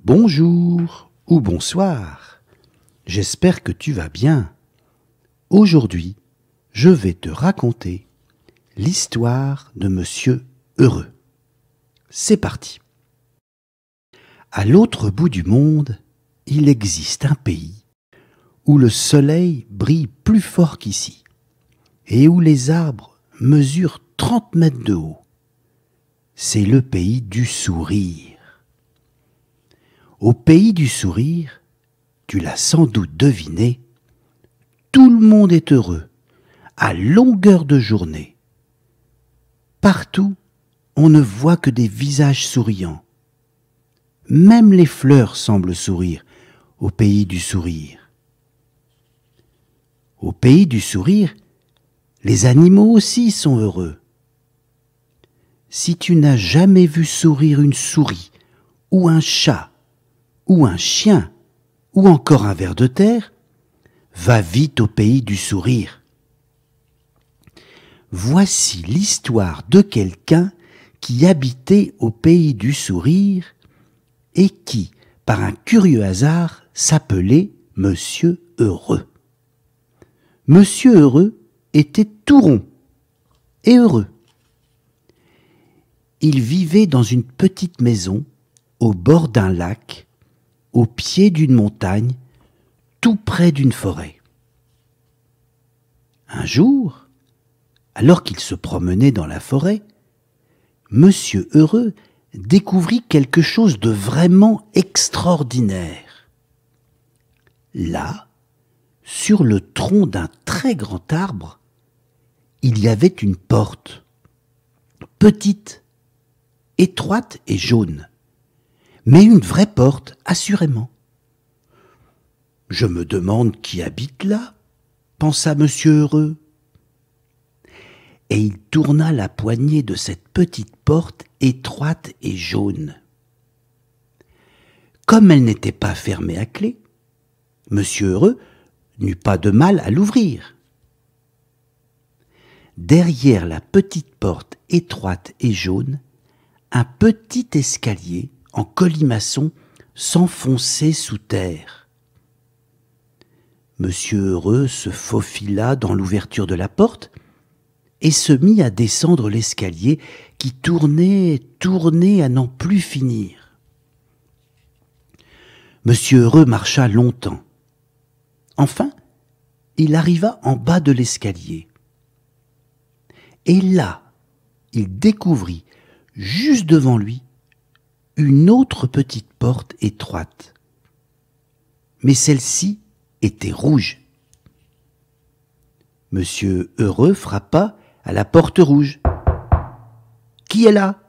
Bonjour ou bonsoir, j'espère que tu vas bien. Aujourd'hui, je vais te raconter l'histoire de Monsieur Heureux. C'est parti. À l'autre bout du monde, il existe un pays où le soleil brille plus fort qu'ici et où les arbres mesurent 30 mètres de haut. C'est le pays du sourire. Au pays du sourire, tu l'as sans doute deviné, tout le monde est heureux, à longueur de journée. Partout, on ne voit que des visages souriants. Même les fleurs semblent sourire au pays du sourire. Au pays du sourire, les animaux aussi sont heureux. Si tu n'as jamais vu sourire une souris, ou un chat, ou un chien, ou encore un ver de terre, va vite au pays du sourire. Voici l'histoire de quelqu'un qui habitait au pays du sourire et qui, par un curieux hasard, s'appelait Monsieur Heureux. Monsieur Heureux était tout rond et heureux. Il vivait dans une petite maison au bord d'un lac, au pied d'une montagne, tout près d'une forêt. Un jour, alors qu'il se promenait dans la forêt, Monsieur Heureux découvrit quelque chose de vraiment extraordinaire. Là, sur le tronc d'un très grand arbre, il y avait une porte, petite, étroite et jaune, mais une vraie porte, assurément. « Je me demande qui habite là ?» pensa Monsieur Heureux. Et il tourna la poignée de cette petite porte étroite et jaune. Comme elle n'était pas fermée à clé, Monsieur Heureux n'eut pas de mal à l'ouvrir. Derrière la petite porte étroite et jaune, un petit escalier en colimaçon s'enfonçait sous terre. Monsieur Heureux se faufila dans l'ouverture de la porte et se mit à descendre l'escalier qui tournait à n'en plus finir. Monsieur Heureux marcha longtemps. Enfin, il arriva en bas de l'escalier. Et là, il découvrit, juste devant lui, une autre petite porte étroite. Mais celle-ci était rouge. Monsieur Heureux frappa à la porte rouge. « Qui est là ?»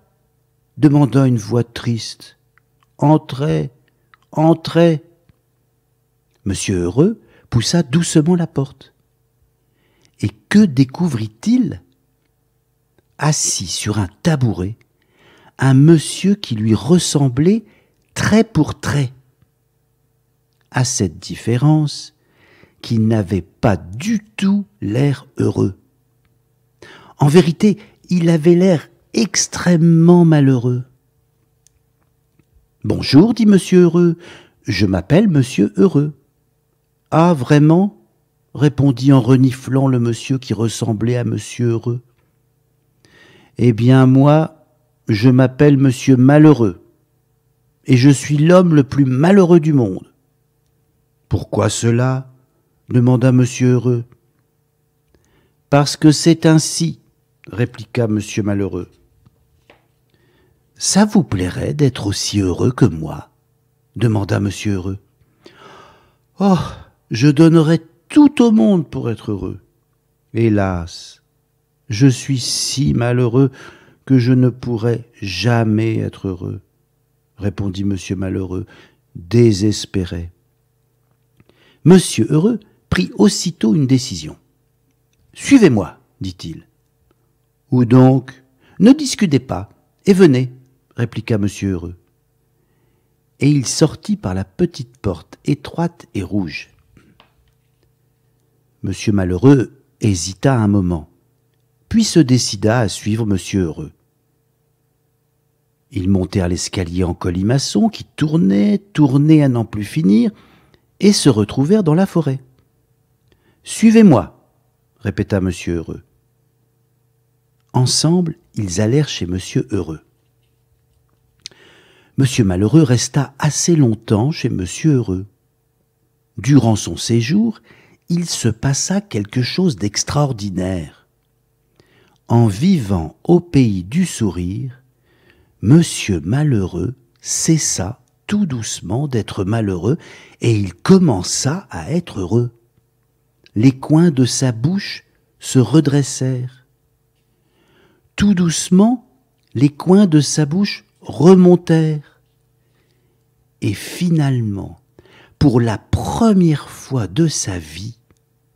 demanda une voix triste. « Entrez, entrez !» Monsieur Heureux poussa doucement la porte. Et que découvrit-il ? Assis sur un tabouret, un monsieur qui lui ressemblait trait pour trait. À cette différence qu'il n'avait pas du tout l'air heureux. En vérité, il avait l'air extrêmement malheureux. « Bonjour, dit Monsieur Heureux, je m'appelle Monsieur Heureux. »« Ah, vraiment ?» répondit en reniflant le monsieur qui ressemblait à Monsieur Heureux. « Eh bien, moi, je m'appelle Monsieur Malheureux, et je suis l'homme le plus malheureux du monde. »« Pourquoi cela ?» demanda Monsieur Heureux. « Parce que c'est ainsi, » répliqua Monsieur Malheureux. « Ça vous plairait d'être aussi heureux que moi ?» demanda Monsieur Heureux. « Oh, je donnerais tout au monde pour être heureux. Hélas, je suis si malheureux que je ne pourrai jamais être heureux, » répondit Monsieur Malheureux, désespéré. Monsieur Heureux prit aussitôt une décision. « Suivez-moi, dit-il. »« Où donc ? Ne discutez pas, et venez, » répliqua Monsieur Heureux. Et il sortit par la petite porte étroite et rouge. Monsieur Malheureux hésita un moment, puis se décida à suivre Monsieur Heureux. Ils montèrent l'escalier en colimaçon qui tournait, tournait à n'en plus finir, et se retrouvèrent dans la forêt. « Suivez-moi » répéta Monsieur Heureux. Ensemble, ils allèrent chez Monsieur Heureux. Monsieur Malheureux resta assez longtemps chez Monsieur Heureux. Durant son séjour, il se passa quelque chose d'extraordinaire. En vivant au pays du sourire, Monsieur Malheureux cessa tout doucement d'être malheureux et il commença à être heureux. Les coins de sa bouche se redressèrent. Tout doucement, les coins de sa bouche remontèrent. Et finalement, pour la première fois de sa vie,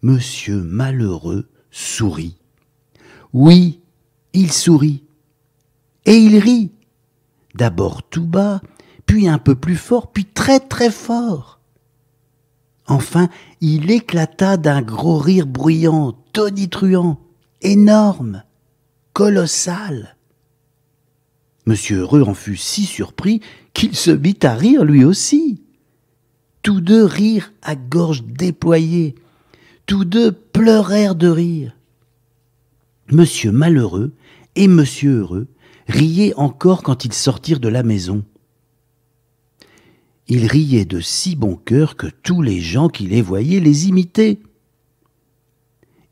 Monsieur Malheureux sourit. Oui, il sourit. Et il rit. D'abord tout bas, puis un peu plus fort, puis très très fort. Enfin, il éclata d'un gros rire bruyant, tonitruant, énorme, colossal. Monsieur Heureux en fut si surpris qu'il se mit à rire lui aussi. Tous deux rirent à gorge déployée. Tous deux pleurèrent de rire. Monsieur Malheureux et Monsieur Heureux riaient encore quand ils sortirent de la maison. Ils riaient de si bon cœur que tous les gens qui les voyaient les imitaient.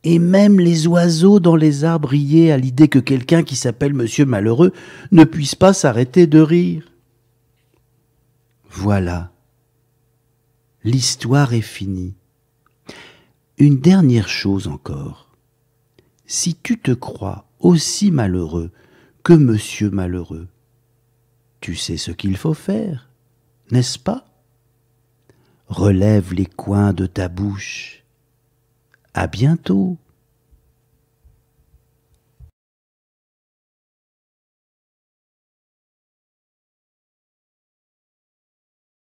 Et même les oiseaux dans les arbres riaient à l'idée que quelqu'un qui s'appelle Monsieur Malheureux ne puisse pas s'arrêter de rire. Voilà, l'histoire est finie. Une dernière chose encore. Si tu te crois aussi malheureux que Monsieur Malheureux, tu sais ce qu'il faut faire, n'est-ce pas? Relève les coins de ta bouche. À bientôt.